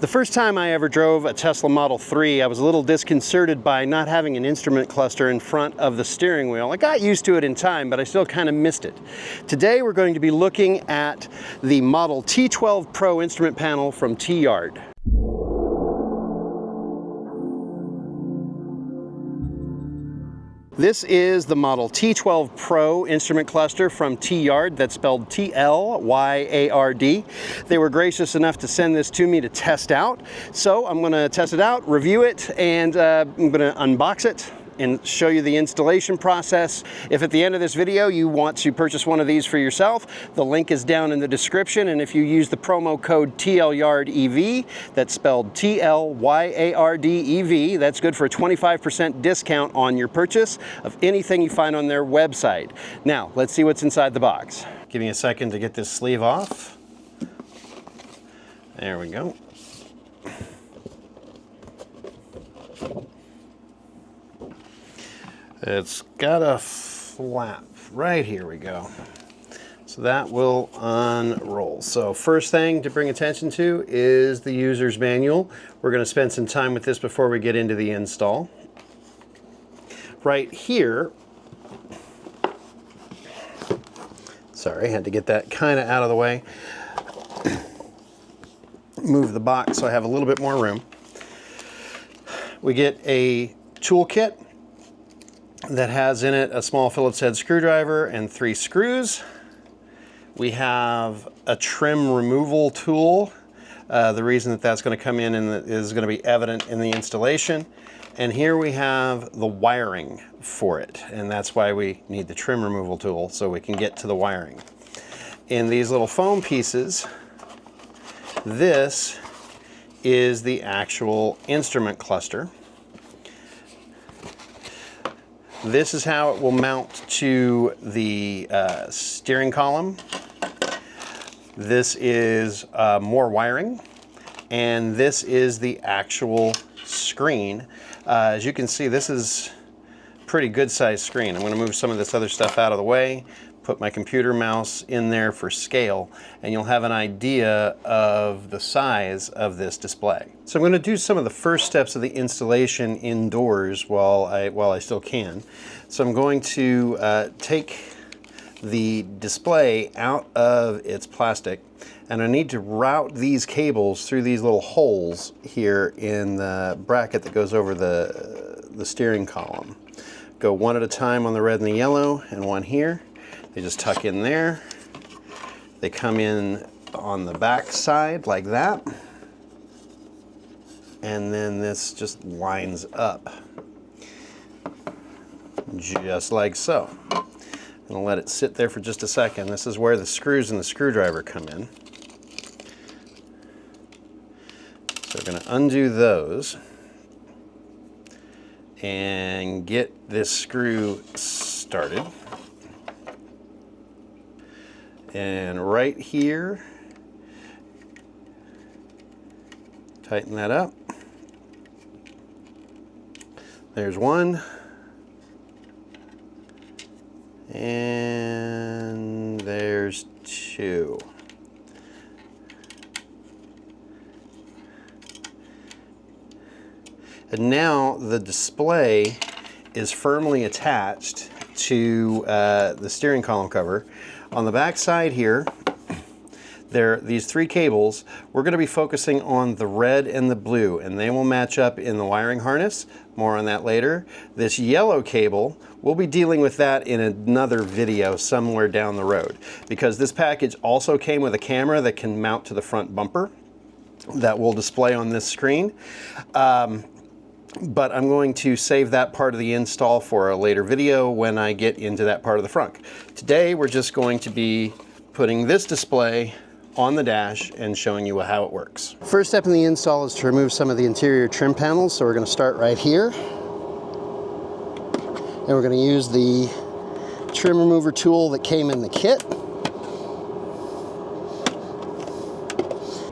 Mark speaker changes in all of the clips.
Speaker 1: The first time I ever drove a Tesla Model 3, I was a little disconcerted by not having an instrument cluster in front of the steering wheel. I got used to it in time, but I still kind of missed it. Today we're going to be looking at the Model T12 Pro instrument panel from Tlyard. This is the Model T12 Pro instrument cluster from Tlyard, that's spelled T-L-Y-A-R-D. They were gracious enough to send this to me to test out. So I'm going to test it out, review it, and I'm going to unbox it and show you the installation process. If at the end of this video you want to purchase one of these for yourself, the link is down in the description, and if you use the promo code TLYARDEV, that's spelled T-L-Y-A-R-D-E-V, that's good for a 25% discount on your purchase of anything you find on their website. Now, let's see what's inside the box. Give me a second to get this sleeve off. There we go. It's got a flap right here. We go. So that will unroll. So first thing to bring attention to is the user's manual. We're going to spend some time with this before we get into the install. Right here, sorry, had to get that kind of out of the way. Move the box so I have a little bit more room. We get a toolkit that has in it a small Phillips head screwdriver and 3 screws. We have a trim removal tool. The reason that that's going to come in and is going to be evident in the installation. And here we have the wiring for it, and that's why we need the trim removal tool, so we can get to the wiring. In these little foam pieces, this is the actual instrument cluster. This is how it will mount to the steering column. This is more wiring, and this is the actual screen. As you can see, this is a pretty good sized screen. I'm going to move some of this other stuff out of the way, put my computer mouse in there for scale, and you'll have an idea of the size of this display. So I'm going to do some of the first steps of the installation indoors while I still can. So I'm going to take the display out of its plastic, and I need to route these cables through these little holes here in the bracket that goes over the steering column. Go one at a time on the red and the yellow, and one here. They just tuck in there. They come in on the back side like that. And then this just lines up. Just like so. I'm gonna let it sit there for just a second. This is where the screws and the screwdriver come in. So we're gonna undo those and get this screw started. And right here, tighten that up. There's one. And there's 2. And now the display is firmly attached to the steering column cover. On the back side here, these 3 cables. We're going to be focusing on the red and the blue, and they will match up in the wiring harness. More on that later. This yellow cable, we'll be dealing with that in another video somewhere down the road, because this package also came with a camera that can mount to the front bumper that will display on this screen. But I'm going to save that part of the install for a later video when I get into that part of the frunk. Today we're just going to be putting this display on the dash and showing you how it works. First step in the install is to remove some of the interior trim panels, so we're going to start right here. And we're going to use the trim remover tool that came in the kit.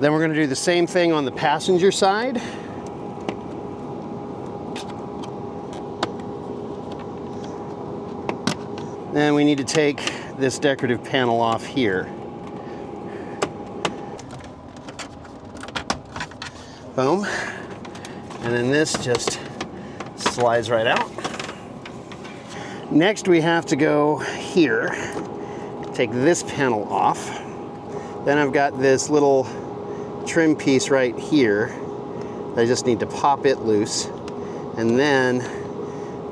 Speaker 1: Then we're going to do the same thing on the passenger side. Then we need to take this decorative panel off here. Boom. And then this just slides right out. Next we have to go here, take this panel off. Then I've got this little trim piece right here. I just need to pop it loose. And then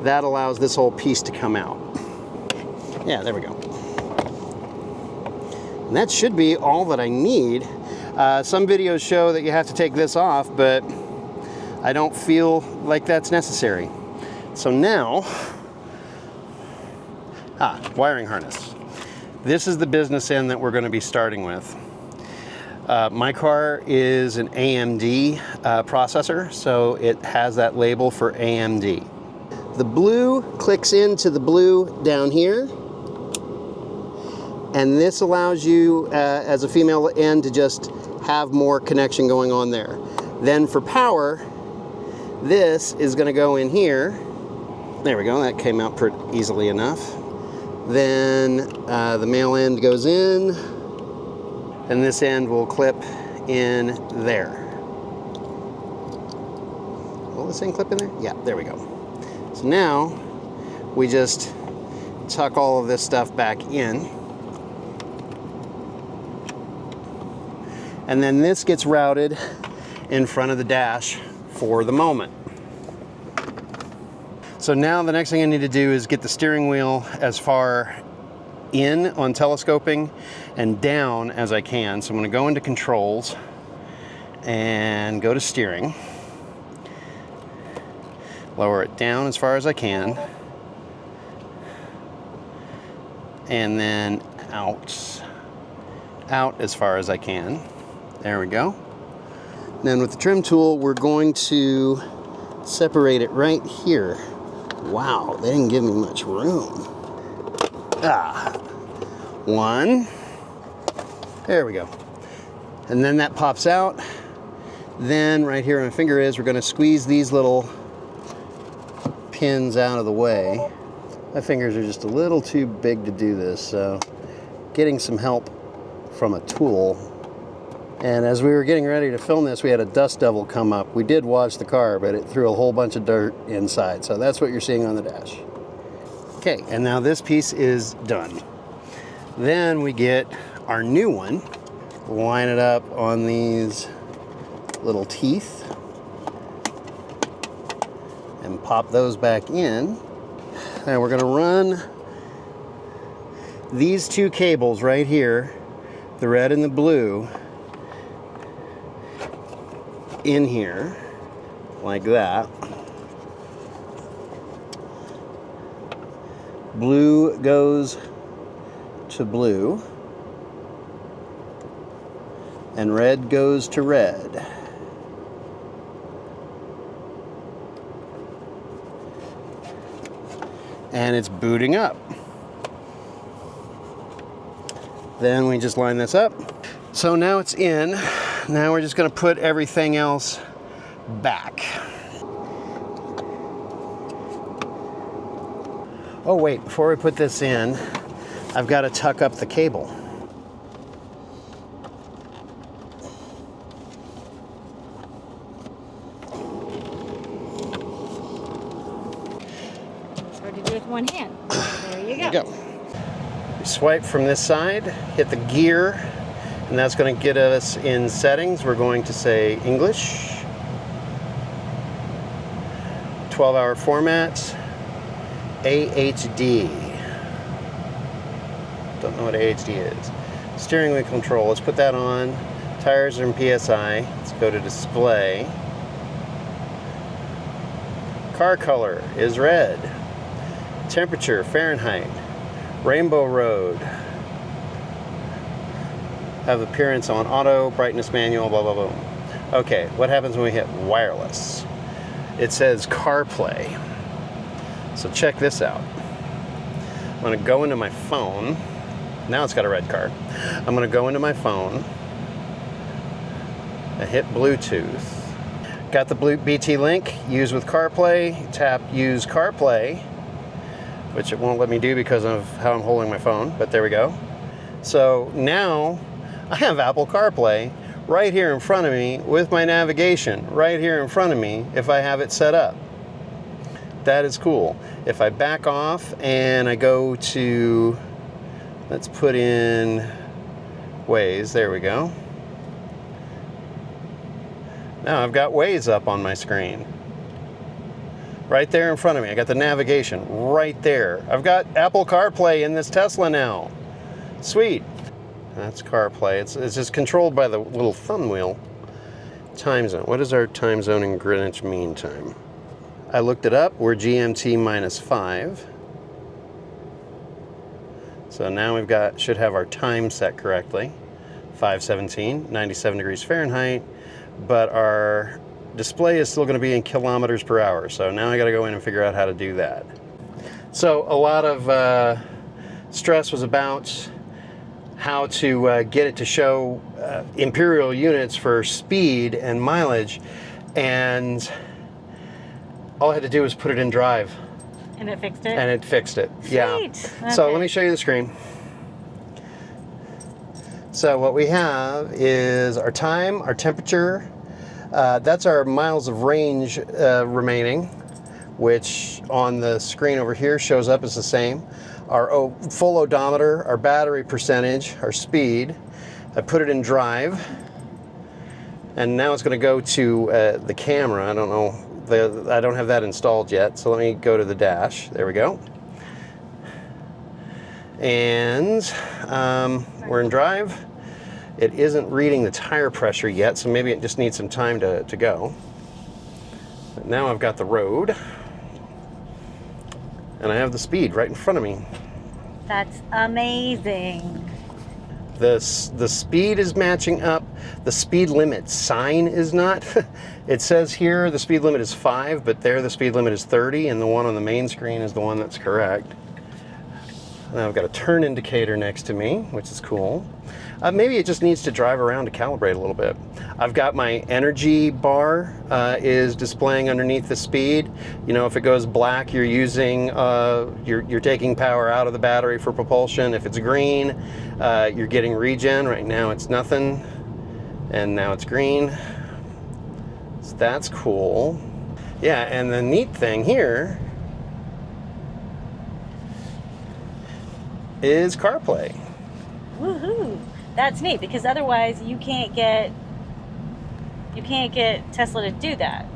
Speaker 1: that allows this whole piece to come out. Yeah, there we go. And that should be all that I need. Some videos show that you have to take this off, but I don't feel like that's necessary. So now, wiring harness. This is the business end that we're going to be starting with. My car is an AMD processor, so it has that label for AMD. The blue clicks into the blue down here, and this allows you as a female end to just have more connection going on there. Then for power, this is going to go in here. There we go, that came out pretty easily enough. Then the male end goes in, and this end will clip in there. Will this end clip in there? Yeah, there we go. So now we just tuck all of this stuff back in. And then this gets routed in front of the dash for the moment. So now the next thing I need to do is get the steering wheel as far in on telescoping and down as I can. So I'm going to go into controls and go to steering. Lower it down as far as I can. And then out as far as I can. There we go. Then with the trim tool, we're going to separate it right here. Wow, they didn't give me much room. One. There we go. And then that pops out. Then right here where my finger is, we're going to squeeze these little pins out of the way. My fingers are just a little too big to do this, so getting some help from a tool. And as we were getting ready to film this, we had a dust devil come up. We did wash the car, but it threw a whole bunch of dirt inside. So that's what you're seeing on the dash. Okay, and now this piece is done. Then we get our new one, line it up on these little teeth, and pop those back in. And we're gonna run these two cables right here, the red and the blue, in here, like that. Blue goes to blue, and red goes to red. And it's booting up. Then we just line this up. So now it's in. Now we're just going to put everything else back. Oh wait, before we put this in, I've got to tuck up the cable.
Speaker 2: It's hard to do with one hand. There you go.
Speaker 1: There you go. We swipe from this side, hit the gear, and that's going to get us in settings. We're going to say English, 12-hour formats, AHD. Don't know what AHD is. Steering wheel control, let's put that on. Tires are in PSI, let's go to display. Car color is red. Temperature, Fahrenheit. Rainbow road. Have appearance on auto, brightness manual, blah, blah, blah. Okay, what happens when we hit wireless? It says CarPlay. So check this out. I'm gonna go into my phone. Now it's got a red car. I'm gonna go into my phone. I hit Bluetooth. Got the BT link, use with CarPlay. Tap use CarPlay, which it won't let me do because of how I'm holding my phone, but there we go. So now I have Apple CarPlay right here in front of me with my navigation right here in front of me if I have it set up. That is cool. If I back off and I go to, let's put in Waze, there we go. Now I've got Waze up on my screen. Right there in front of me. I got the navigation right there. I've got Apple CarPlay in this Tesla now. Sweet. That's CarPlay. It's just controlled by the little thumb wheel. Time zone. What does our time zone in Greenwich Mean Time? I looked it up. We're GMT -5. So now should have our time set correctly. 5:17, 97 degrees Fahrenheit. But our display is still going to be in kilometers per hour. So now I got to go in and figure out how to do that. So a lot of stress was about how to get it to show imperial units for speed and mileage, and all I had to do was put it in drive.
Speaker 2: And it fixed it?
Speaker 1: And it fixed it.
Speaker 2: Sweet.
Speaker 1: Yeah.
Speaker 2: Okay.
Speaker 1: So let me show you the screen. So what we have is our time, our temperature. That's our miles of range remaining, which on the screen over here shows up as the same. Our full odometer, our battery percentage, our speed. I put it in drive, and now it's going to go to the camera. I don't know, I don't have that installed yet, so let me go to the dash. There we go. And we're in drive. It isn't reading the tire pressure yet, so maybe it just needs some time to go. But now I've got the road, and I have the speed right in front of me.
Speaker 2: That's amazing.
Speaker 1: The speed is matching up. The speed limit sign is not. It says here the speed limit is 5, but there the speed limit is 30, and the one on the main screen is the one that's correct. Now I've got a turn indicator next to me, which is cool. Maybe it just needs to drive around to calibrate a little bit. I've got my energy bar is displaying underneath the speed. You know, if it goes black, you're using, you're taking power out of the battery for propulsion. If it's green, you're getting regen. Right now it's nothing, and now it's green. So that's cool. Yeah, and the neat thing here is CarPlay.
Speaker 2: Woohoo! That's neat, because otherwise you can't get Tesla to do that.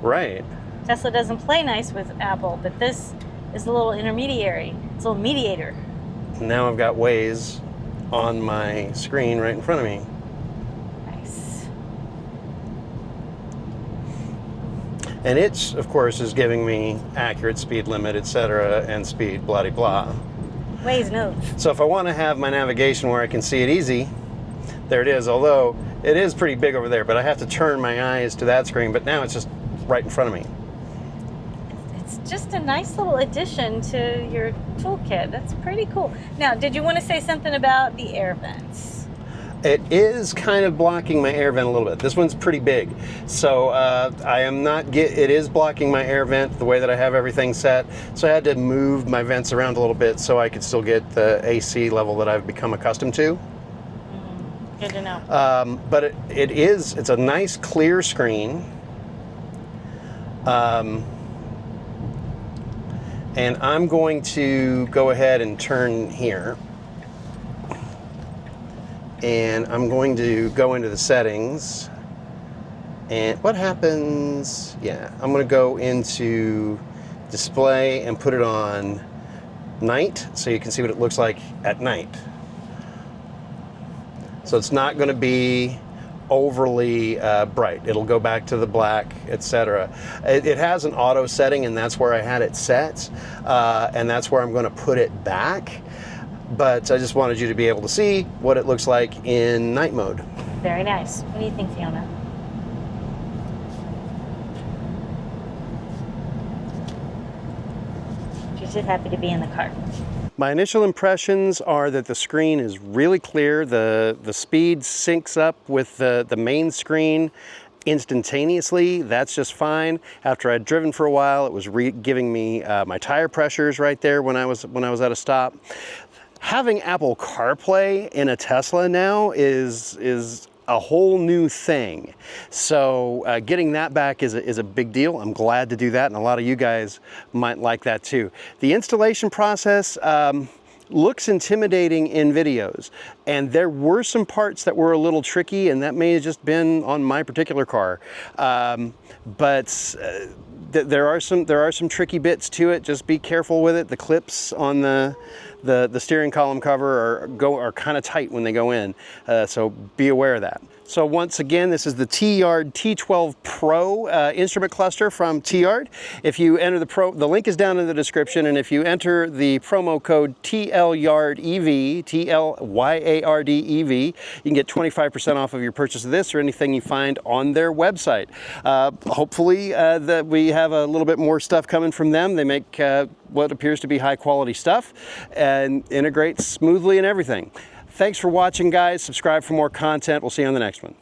Speaker 1: Right.
Speaker 2: Tesla doesn't play nice with Apple, but this is a little intermediary. It's a little mediator.
Speaker 1: Now I've got Waze on my screen right in front of me.
Speaker 2: Nice.
Speaker 1: And it, of course, is giving me accurate speed limit, etc., and speed, blah, blah.
Speaker 2: Waze knows.
Speaker 1: So if I want to have my navigation where I can see it easy, there it is. Although it is pretty big over there, but I have to turn my eyes to that screen. But now it's just right in front of me.
Speaker 2: It's just a nice little addition to your toolkit. That's pretty cool. Now, did you want to say something about the air vents?
Speaker 1: It is kind of blocking my air vent a little bit. This one's pretty big. So it is blocking my air vent the way that I have everything set. So I had to move my vents around a little bit so I could still get the AC level that I've become accustomed to.
Speaker 2: Good to know.
Speaker 1: But it's a nice clear screen. And I'm going to go ahead and turn here. And I'm going to go into the settings. And what happens? Yeah, I'm going to go into display and put it on night so you can see what it looks like at night. So it's not going to be overly bright. It'll go back to the black, etc. It has an auto setting, and that's where I had it set, and that's where I'm going to put it back. But I just wanted you to be able to see what it looks like in night mode.
Speaker 2: Very nice. What do you think, Fiona? She's just happy to be in the car.
Speaker 1: My initial impressions are that the screen is really clear. The speed syncs up with the main screen instantaneously. That's just fine. After I'd driven for a while, it was giving me my tire pressures right there when I was at a stop. Having Apple CarPlay in a Tesla now is a whole new thing. So getting that back is a big deal. I'm glad to do that, and a lot of you guys might like that too. The installation process looks intimidating in videos, and there were some parts that were a little tricky, and that may have just been on my particular car. There are some tricky bits to it. Just be careful with it. The clips on the steering column cover are kind of tight when they go in, so be aware of that. So once again, this is the Tlyard T12 Pro instrument cluster from Tlyard. If you enter the link is down in the description, and if you enter the promo code TLYARDEV, TLYARDEV, you can get 25% off of your purchase of this or anything you find on their website. Hopefully that we have a little bit more stuff coming from them. They make what appears to be high quality stuff and integrate smoothly and everything. Thanks for watching, guys. Subscribe for more content. We'll see you on the next one.